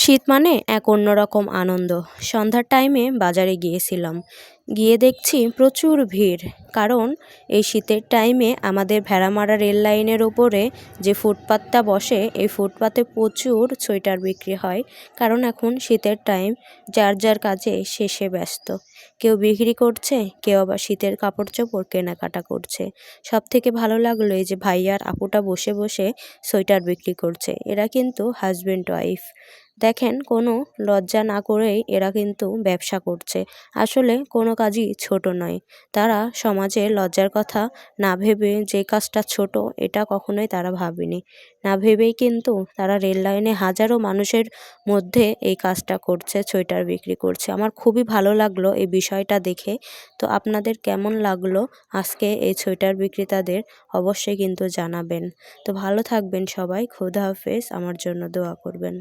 শীত মানে এক অন্যরকম আনন্দ। সন্ধ্যার টাইমে বাজারে গিয়েছিলাম, গিয়ে দেখছি প্রচুর ভিড়। কারণ এই শীতের টাইমে আমাদের ভেড়ামারা রেল লাইনের ওপরে যে ফুটপাতটা বসে, এই ফুটপাতে প্রচুর সোয়েটার বিক্রি হয়। কারণ এখন শীতের টাইম, যার যার কাজে শেষে ব্যস্ত। কেউ বিক্রি করছে, কেউ আবার শীতের কাপড় চোপড় কেনাকাটা করছে। সব থেকে ভালো লাগলো এই যে ভাইয়ার আপুটা বসে বসে সোয়েটার বিক্রি করছে। এরা কিন্তু হাজব্যান্ড ওয়াইফ। দেখেন, কোনো লজ্জা না করেই এরা কিন্তু ব্যবসা করছে। আসলে কোনো কাজই ছোট নয়। তারা সমাজে লজ্জার কথা না ভেবে যে কাজটা ছোট, এটা কখনোই তারা ভাবেনি। না ভেবেই কিন্তু তারা রেল লাইনে হাজারো মানুষের মধ্যে এই কাজটা করছে, সোয়েটার বিক্রি করছে। আমার খুবই ভালো লাগলো এই বিষয়টা দেখে। তো আপনাদের কেমন লাগলো আজকে এই সোয়েটার বিক্রেতাদের, অবশ্যই কিন্তু জানাবেন। তো ভালো থাকবেন সবাই। খোদা হাফেজ। আমার জন্য দোয়া করবেন।